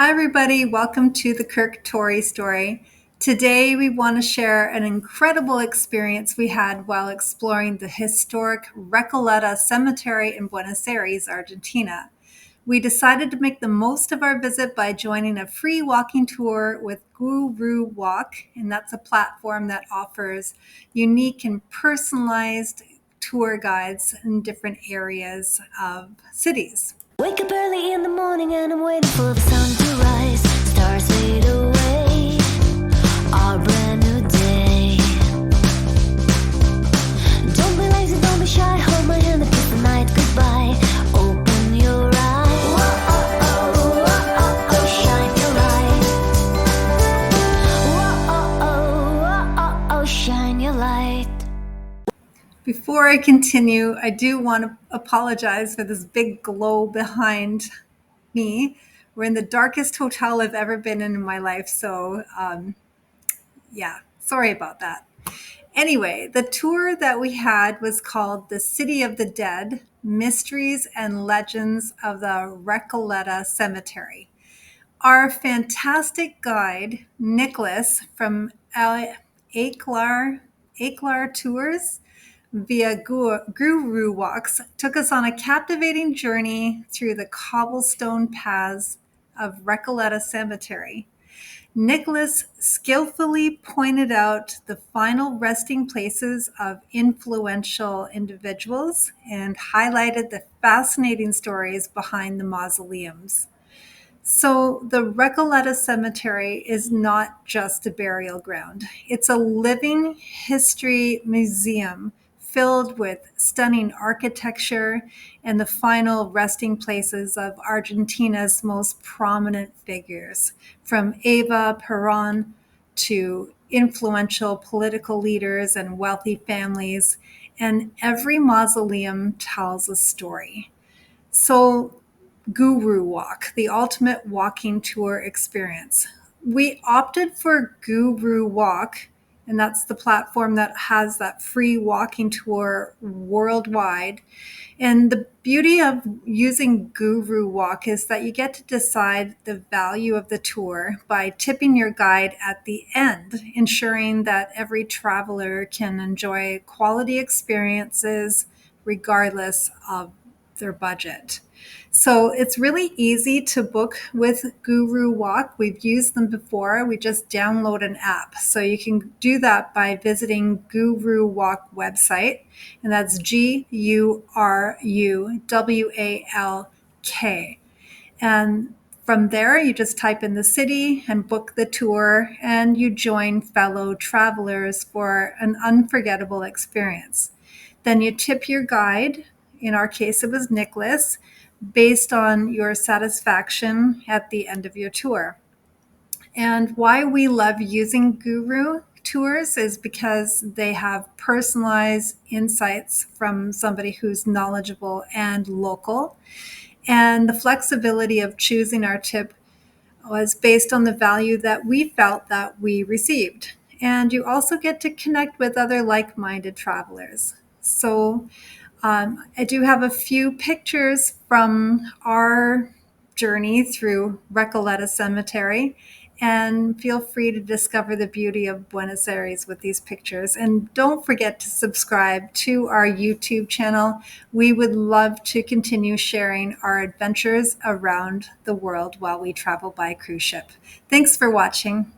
Hi, everybody. Welcome to the Kirk Tori Story. Today, we want to share an incredible experience we had while exploring the historic Recoleta Cemetery in Buenos Aires, Argentina. We decided to make the most of our visit by joining a free walking tour with GuruWalk, and that's a platform that offers unique and personalized tour guides in different areas of cities. Wake up early in the morning and I'm waiting for the sun to rise. Stars fade away, our brand new day. Don't be lazy, don't be shy, hold my hand and kiss the night goodbye. Open your eyes, whoa, shine your light. Whoa, shine your light. Before I continue, I do want to apologize for this big glow behind me. We're in the darkest hotel I've ever been in my life, so yeah, sorry about that. Anyway, the tour that we had was called The City of the Dead, Mysteries and Legends of the Recoleta Cemetery. Our fantastic guide, Nicholas from Akelarre Tours, via GuruWalks, took us on a captivating journey through the cobblestone paths of Recoleta Cemetery. Nicholas skillfully pointed out the final resting places of influential individuals and highlighted the fascinating stories behind the mausoleums. So, the Recoleta Cemetery is not just a burial ground, it's a living history museum filled with stunning architecture and the final resting places of Argentina's most prominent figures, from Eva Perón to influential political leaders and wealthy families. And every mausoleum tells a story. So, GuruWalk, the ultimate walking tour experience. We opted for GuruWalk, and that's the platform that has that free walking tour worldwide. And the beauty of using GuruWalk is that you get to decide the value of the tour by tipping your guide at the end, ensuring that every traveler can enjoy quality experiences regardless of their budget. So it's really easy to book with GuruWalk. We've used them before. We just download an app. So you can do that by visiting GuruWalk website, and that's GuruWalk. And from there, you just type in the city and book the tour, and you join fellow travelers for an unforgettable experience. Then you tip your guide. In our case, it was Nicholas, based on your satisfaction at the end of your tour. And why we love using Guru Tours is because they have personalized insights from somebody who's knowledgeable and local. And the flexibility of choosing our tip was based on the value that we felt that we received. And you also get to connect with other like-minded travelers. So I do have a few pictures from our journey through Recoleta Cemetery, and feel free to discover the beauty of Buenos Aires with these pictures. And don't forget to subscribe to our YouTube channel. We would love to continue sharing our adventures around the world while we travel by cruise ship. Thanks for watching.